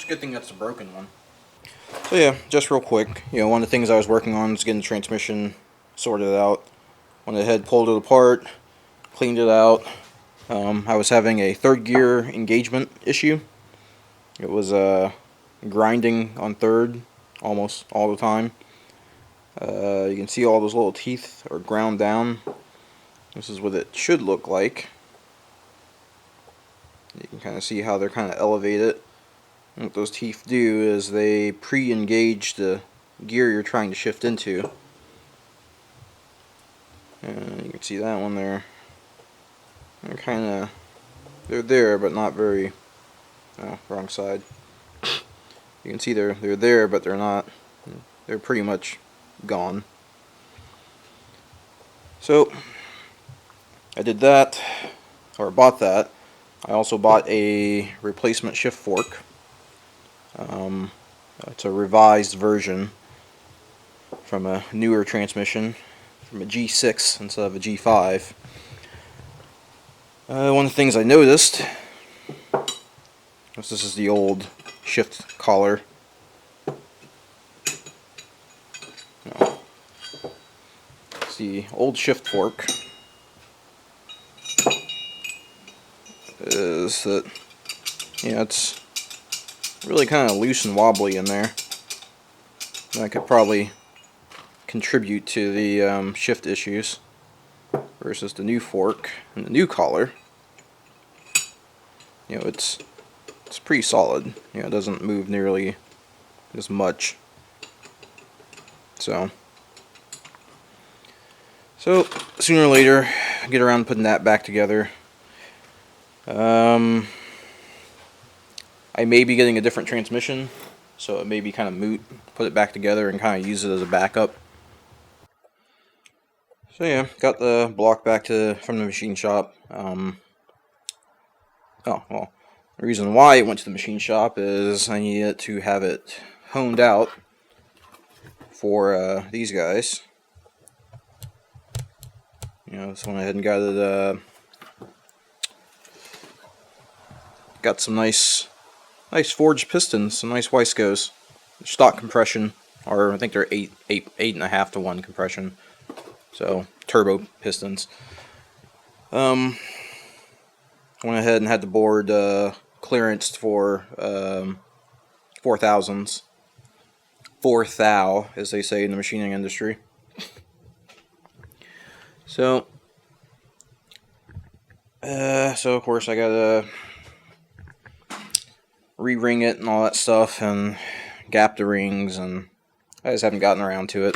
It's a good thing that's a broken one. So yeah, just real quick, one of the things I was working on is getting the transmission sorted out. Went ahead, pulled it apart, cleaned it out. I was having a third gear engagement issue. It was grinding on third almost all the time. You can see all those little teeth are ground down. This is what it should look like. You can kind of see how they're kind of elevated. And what those teeth do is they pre-engage the gear you're trying to shift into. And you can see that one there. They're there, but not very. Oh, wrong side. You can see they're there, but they're not. They're pretty much gone. So I did that, or bought that. I also bought a replacement shift fork. It's a revised version from a newer transmission, from a G6 instead of a G5. One of the things I noticed, this is the old shift collar. It's the old shift fork. Is that, it's really kind of loose and wobbly in there. That could probably contribute to the shift issues versus the new fork and the new collar. It's pretty solid. It doesn't move nearly as much. So sooner or later, get around to putting that back together. I may be getting a different transmission, so it may be kind of moot. Put it back together and kind of use it as a backup. So yeah, got the block back from the machine shop. Oh well, the reason why it went to the machine shop is I needed to have it honed out for these guys. So went ahead and got it. Got some nice forged pistons, some nice Wiseco's. Stock compression, or I think they're 8.5 to 1 compression. So turbo pistons. Went ahead and had the board clearanced for 4000s. 4thou, as they say in the machining industry. So of course I gotta re-ring it and all that stuff, and gap the rings, and I just haven't gotten around to it.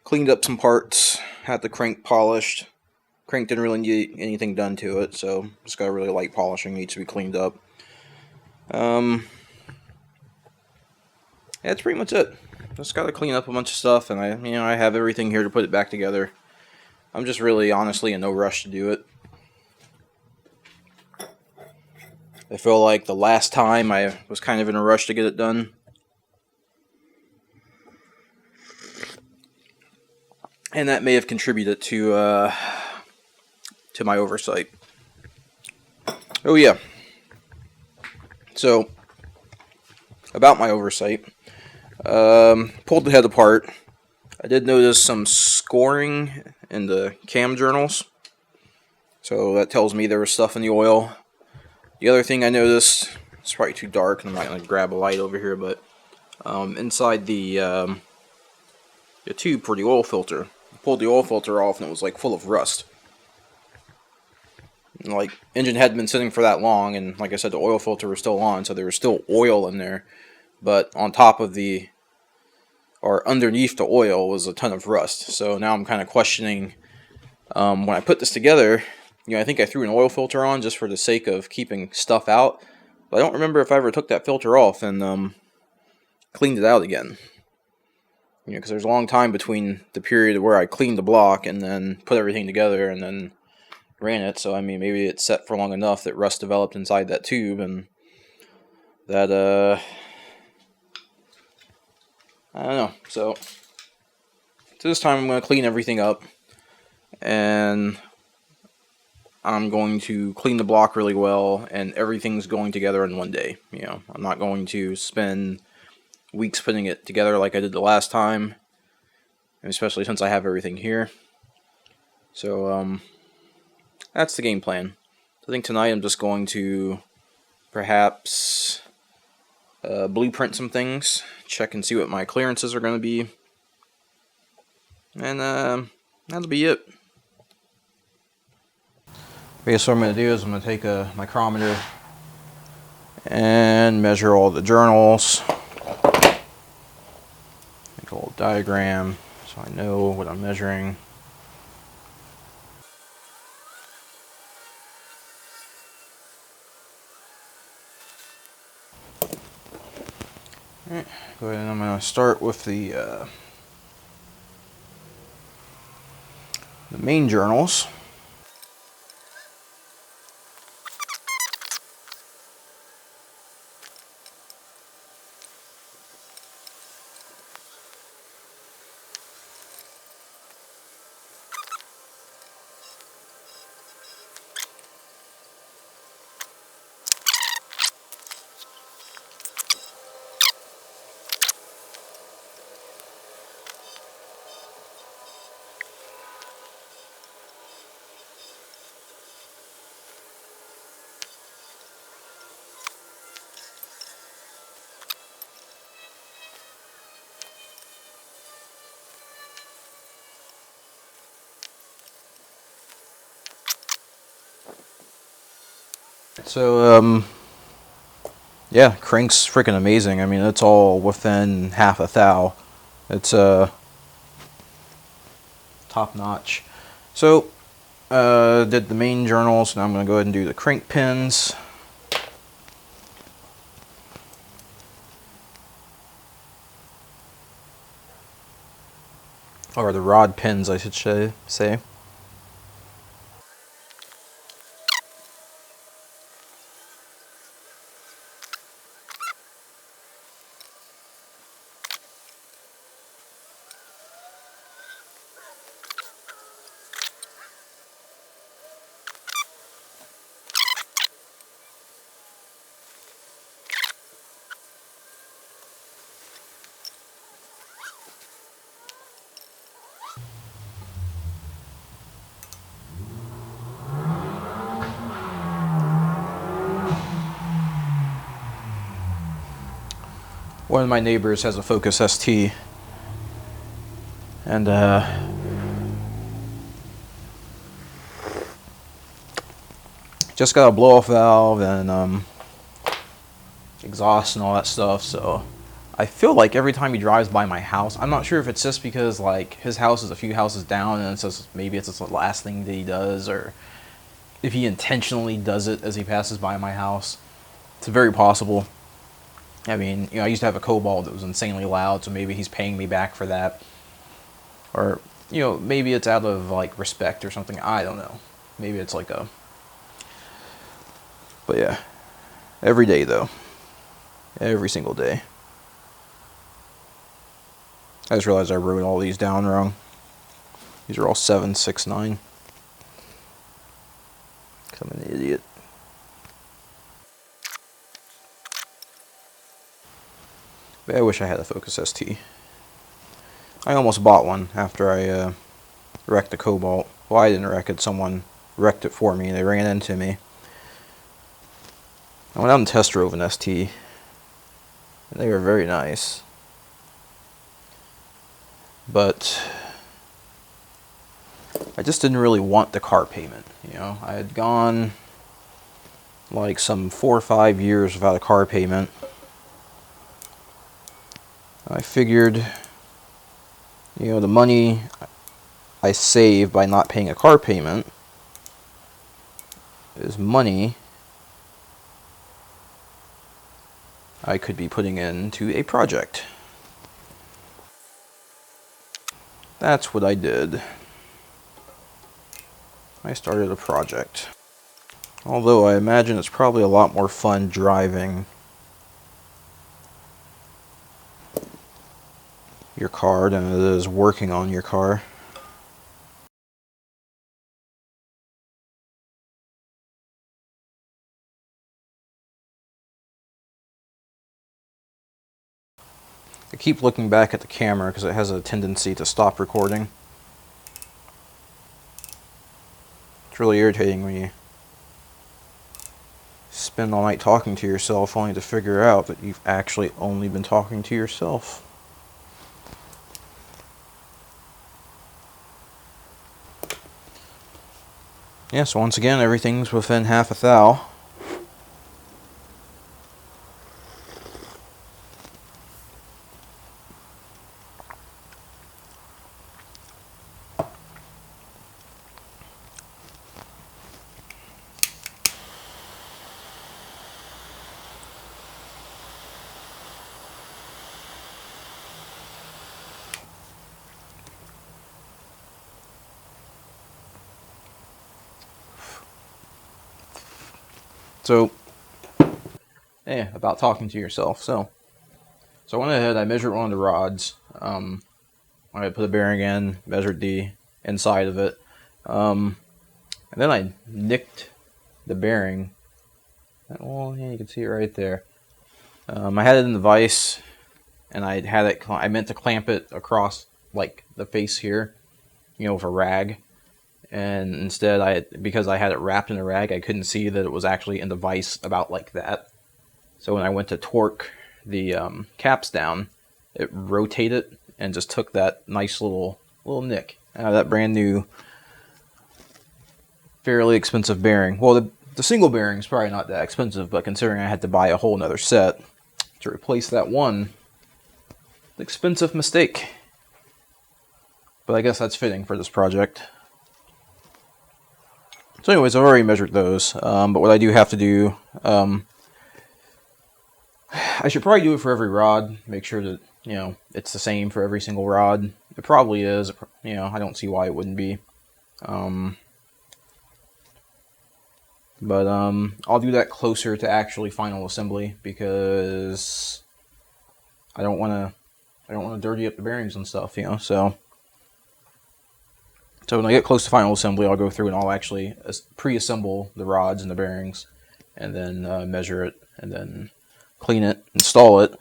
Cleaned up some parts, had the crank polished. Crank didn't really need anything done to it, so just got a really light polishing, needs to be cleaned up. That's pretty much it. Just got to clean up a bunch of stuff, and I have everything here to put it back together. I'm just really, honestly, in no rush to do it. I feel like the last time I was kind of in a rush to get it done. And that may have contributed to my oversight. Oh yeah. So, about my oversight. Pulled the head apart. I did notice some scoring in the cam journals. So that tells me there was stuff in the oil. The other thing I noticed, it's probably too dark, and I'm not going to grab a light over here, but inside the tube for the oil filter, I pulled the oil filter off and it was like full of rust. And, like, engine hadn't been sitting for that long, and like I said, the oil filter was still on, so there was still oil in there. But on top of or underneath the oil was a ton of rust. So now I'm kind of questioning, when I put this together, I think I threw an oil filter on just for the sake of keeping stuff out. But I don't remember if I ever took that filter off and cleaned it out again. Because there's a long time between the period where I cleaned the block and then put everything together and then ran it. So, maybe it set for long enough that rust developed inside that tube, and that, I don't know. So this time I'm going to clean everything up, and I'm going to clean the block really well, and everything's going together in one day. You know, I'm not going to spend weeks putting it together like I did the last time, and especially since I have everything here. So, that's the game plan. I think tonight I'm just going to perhaps blueprint some things, check and see what my clearances are going to be, and that'll be it. Okay, so what I'm going to do is I'm going to take a micrometer and measure all the journals. Make a little diagram so I know what I'm measuring. Alright, go ahead and I'm going to start with the main journals. So, yeah, crank's freaking amazing. I mean, it's all within half a thou. It's top notch. So, did the main journals. Now I'm going to go ahead and do the crank pins. Or the rod pins, I should say. One of my neighbors has a Focus ST, and just got a blow-off valve and exhaust and all that stuff. So I feel like every time he drives by my house, I'm not sure if it's just because like his house is a few houses down and it's just maybe it's just the last thing that he does, or if he intentionally does it as he passes by my house. It's very possible. I mean, you know, I used to have a Cobalt that was insanely loud, so maybe he's paying me back for that. Or, you know, maybe it's out of, like, respect or something. I don't know. Maybe it's like a... But yeah. Every day, though. Every single day. I just realized I wrote all these down wrong. These are all 7, 6, 9. 'Cause I'm an idiot. But I wish I had a Focus ST. I almost bought one after I wrecked the Cobalt. Well, I didn't wreck it. Someone wrecked it for me. They ran into me. I went out and test drove an ST. And they were very nice. But I just didn't really want the car payment. You know, I had gone like some 4 or 5 years without a car payment. I figured, you know, the money I save by not paying a car payment is money I could be putting into a project. That's what I did. I started a project. Although I imagine it's probably a lot more fun driving your car than it is working on your car. I keep looking back at the camera because it has a tendency to stop recording. It's really irritating when you spend all night talking to yourself only to figure out that you've actually only been talking to yourself. Yeah, so once again, everything's within half a thou. So, yeah, about talking to yourself. So I went ahead, I measured one of the rods. I put a bearing in, measured the inside of it. And then I nicked the bearing. Well, yeah, you can see it right there. I had it in the vise, and I meant to clamp it across, like, the face here, you know, with a rag. And instead, because I had it wrapped in a rag, I couldn't see that it was actually in the vise about like that. So when I went to torque the caps down, it rotated and just took that nice little nick out of that brand new, fairly expensive bearing. Well, the single bearing is probably not that expensive, but considering I had to buy a whole nother set to replace that one, expensive mistake. But I guess that's fitting for this project. So anyways, I've already measured those, but what I do have to do, I should probably do it for every rod, make sure that, you know, it's the same for every single rod. It probably is, you know, I don't see why it wouldn't be. But I'll do that closer to actually final assembly, because I don't want to dirty up the bearings and stuff, you know, so when I get close to final assembly, I'll go through and I'll actually pre-assemble the rods and the bearings, and then measure it, and then clean it, install it.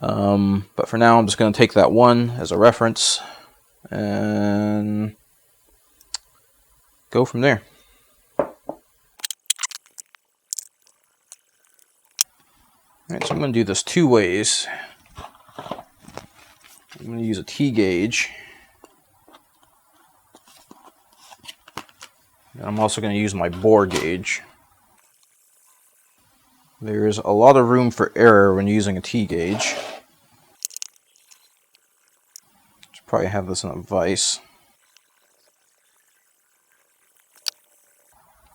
But for now, I'm just going to take that one as a reference and go from there. Alright, so I'm going to do this two ways. I'm going to use a T gauge. And I'm also going to use my bore gauge. There's a lot of room for error when using a T gauge. Should probably have this in a vise.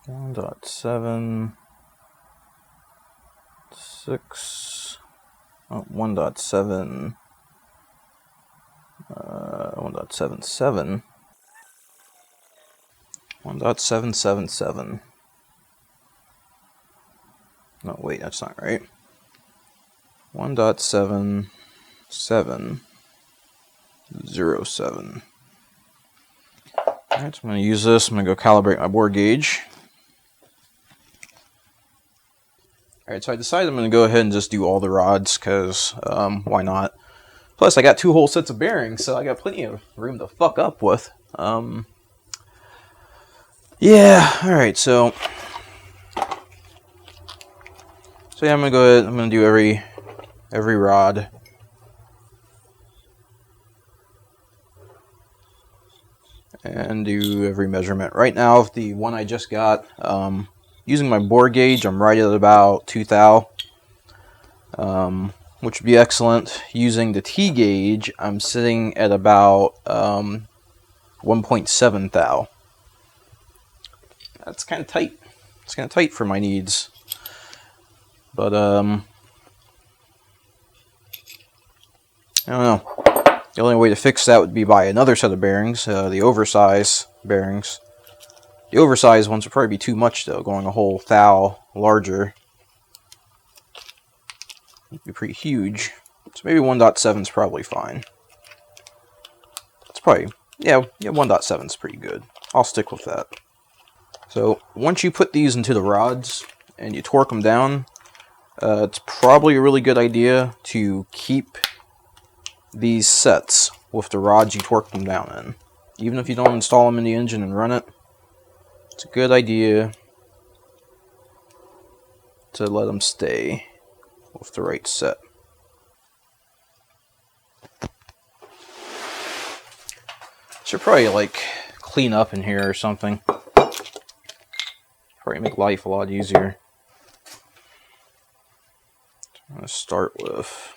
1.7 6 1.7 1.77 1.777. No, wait, that's not right. 1.7707. Alright, so I'm going to use this. I'm going to go calibrate my bore gauge. Alright, so I decided I'm going to go ahead and just do all the rods, because why not? Plus, I got two whole sets of bearings, so I got plenty of room to fuck up with. Yeah, alright, so yeah, I'm going to go ahead, I'm going to do every rod. And do every measurement. Right now, the one I just got, using my bore gauge, I'm right at about 2 thou, which would be excellent. Using the T gauge, I'm sitting at about 1.7 thou. That's kind of tight. It's kind of tight for my needs. But, I don't know. The only way to fix that would be by another set of bearings, the oversized bearings. The oversized ones would probably be too much, though, going a whole thou larger. It'd be pretty huge. So maybe 1.7 is probably fine. It's probably, yeah, 1.7 is pretty good. I'll stick with that. So once you put these into the rods and you torque them down, it's probably a really good idea to keep these sets with the rods you torque them down in. Even if you don't install them in the engine and run it, it's a good idea to let them stay with the right set. Should probably like clean up in here or something. Probably make life a lot easier. I'm going to start with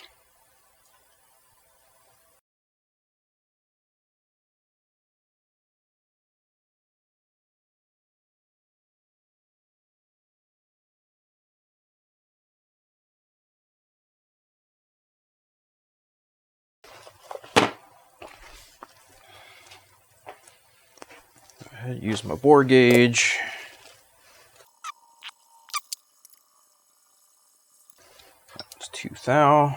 use my bore gauge. It's 2 thou.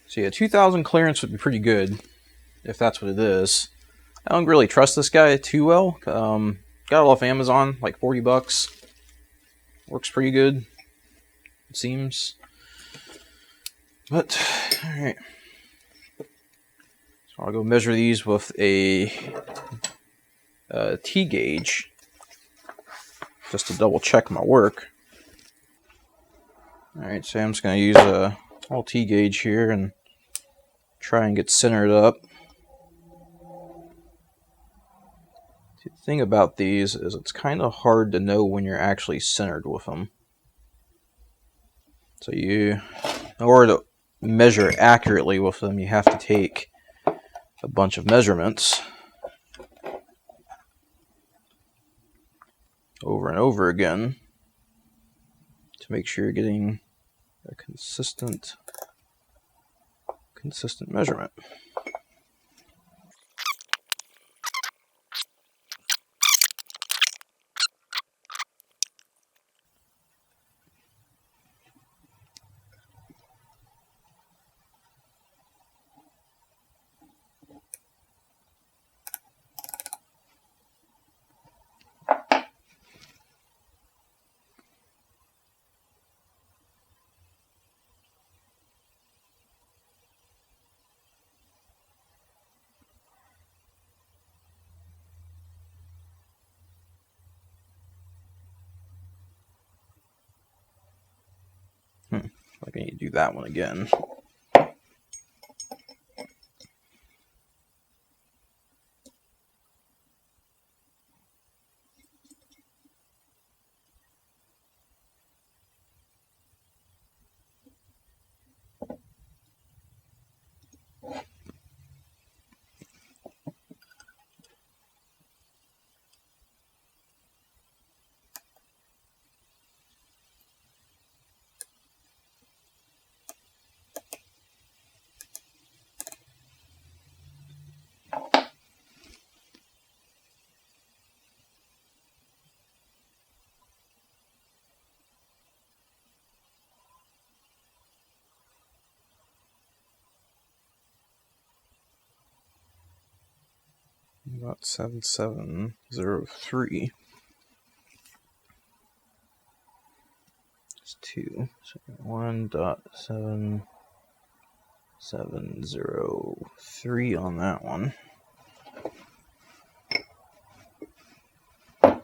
So yeah, 2,000 clearance would be pretty good if that's what it is. I don't really trust this guy too well. Got it off Amazon, like 40 bucks. Works pretty good, it seems. But, alright. So I'll go measure these with a T gauge, just to double check my work. Alright, so I'm just going to use a little T gauge here and try and get centered up. The thing about these is it's kind of hard to know when you're actually centered with them. So in order to measure accurately with them, you have to take a bunch of measurements over and over again to make sure you're getting a consistent measurement. Like I need to do that one again. About 7703. It's 2. So 1.7703 on that one. Go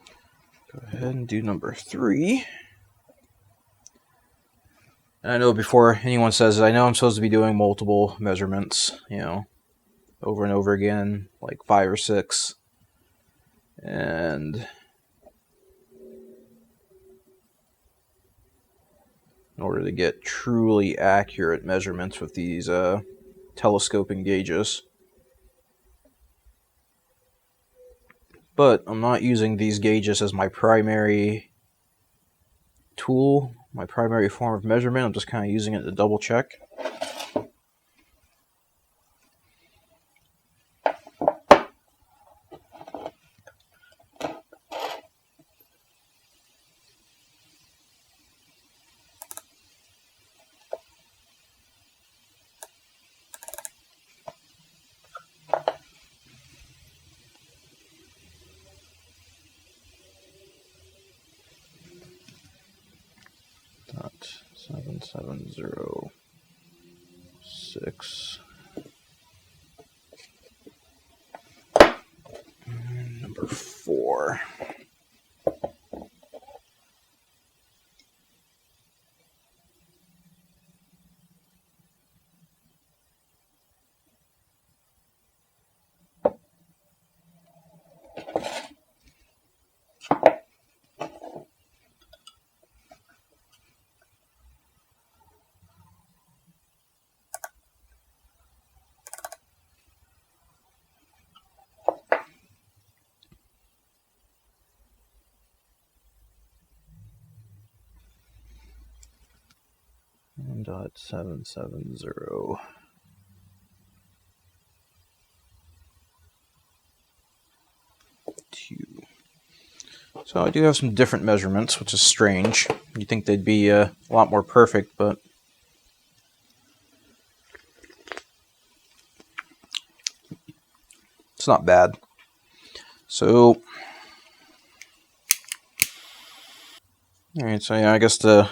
ahead and do number 3. And I know before anyone says it, I know I'm supposed to be doing multiple measurements, over and over again, like 5 or 6. And in order to get truly accurate measurements with these telescoping gauges. But I'm not using these gauges as my primary tool, my primary form of measurement. I'm just kind of using it to double check. .7706. And number 4. .770. So I do have some different measurements, which is strange. You'd think they'd be a lot more perfect, but it's not bad. So, alright, so yeah, I guess the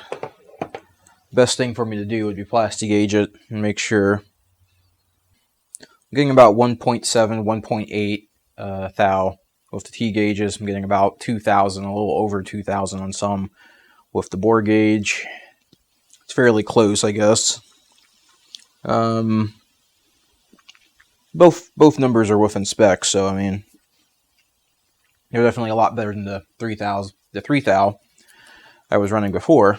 best thing for me to do would be plastic gauge it and make sure. I'm getting about 1.7, 1.8 thou with the T gauges. I'm getting about 2,000, a little over 2,000 on some. With the bore gauge, it's fairly close, I guess. Both numbers are within specs, so I mean, they're definitely a lot better than the 3,000, the 3,000 I was running before.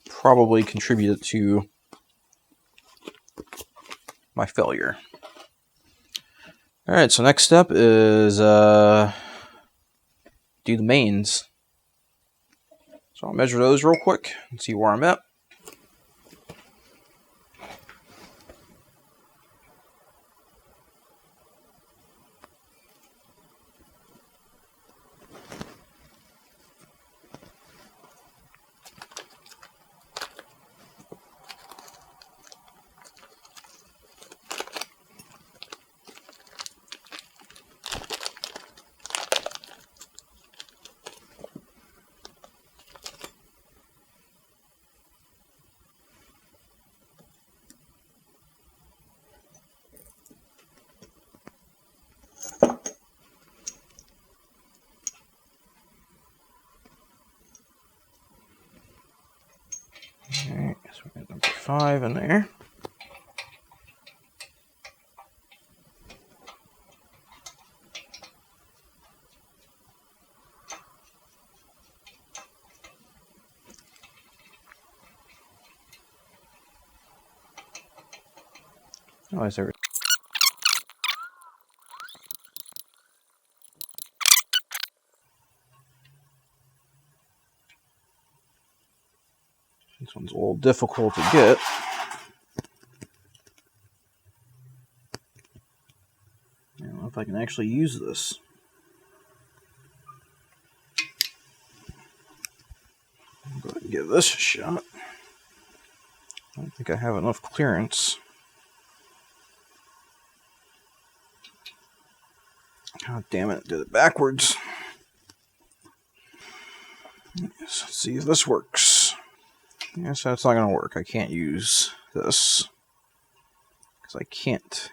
Probably contributed to my failure. Alright, so next step is do the mains. So I'll measure those real quick and see where I'm at. Alright, so we got number 5 in there. Oh, is there? This one's a little difficult to get. I don't know if I can actually use this. I'll go ahead and give this a shot. I don't think I have enough clearance. God damn it, did it backwards. Yes, let's see if this works. Yes, that's not going to work. I can't use this because I can't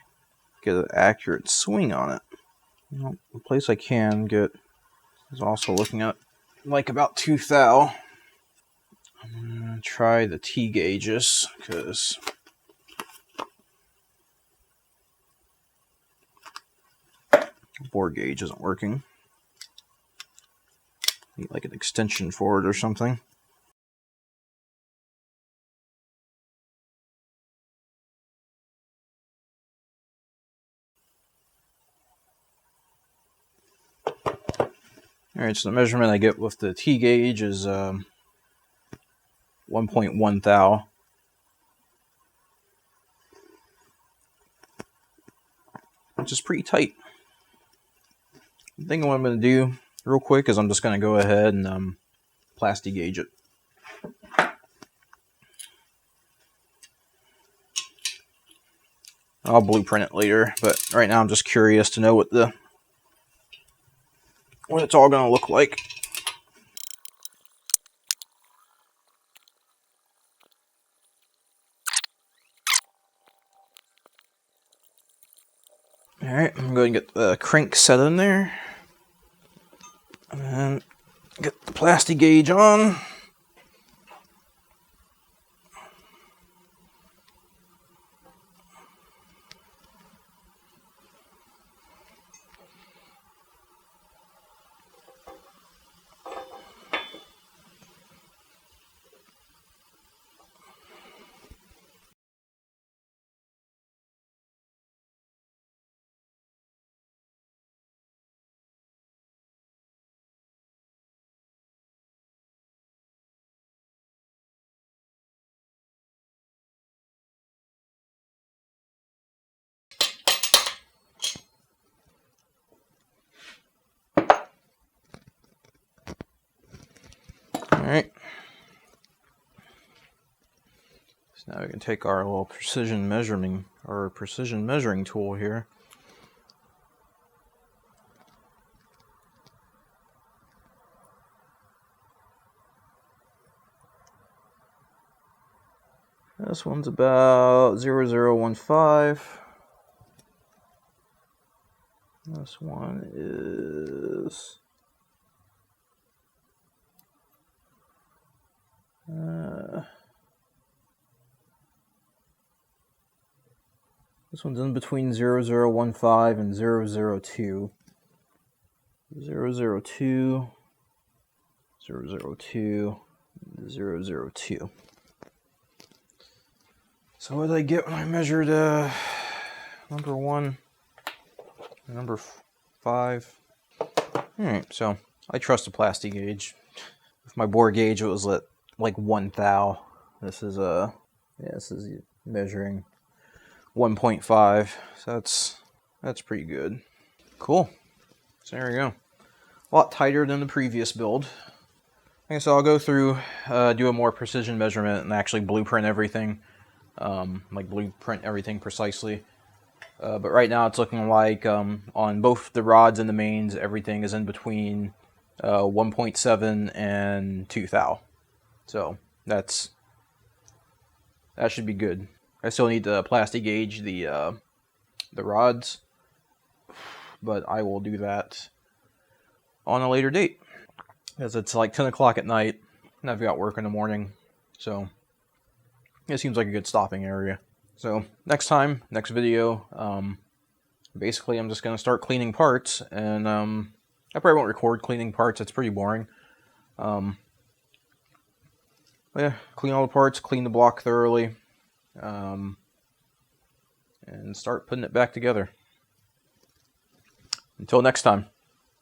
get an accurate swing on it. Well, the place I can get is also looking at like about 2 thou. I'm going to try the T gauges because the bore gauge isn't working. Need like an extension for it or something. Alright, so the measurement I get with the T gauge is 1.1 thou. Which is pretty tight. The thing what I'm going to do real quick is I'm just going to go ahead and plastic gauge it. I'll blueprint it later, but right now I'm just curious to know what it's all going to look like. Alright, I'm going to get the crank set in there. And get the plastic gauge on. Alright. So now we can take our little precision measuring tool here. This one's about 0015. This one is this one's in between 0015 and 002. 002, 002, 002. So what did I get when I measured number 1 and number 5? Alright, so I trust the plastic gauge. With my bore gauge, it was at like 1 thou. This is this is measuring 1.5. So that's pretty good. Cool. So there we go. A lot tighter than the previous build. Okay, so I'll go through, do a more precision measurement and actually blueprint everything. Blueprint everything precisely. But right now it's looking like on both the rods and the mains, everything is in between 1.7 and 2 thou. So that should be good. I still need to plastic gauge the rods, but I will do that on a later date, because it's like 10 o'clock at night and I've got work in the morning, so it seems like a good stopping area. So next video, basically I'm just going to start cleaning parts, and I probably won't record cleaning parts, it's pretty boring. But yeah, clean all the parts, clean the block thoroughly, and start putting it back together. Until next time.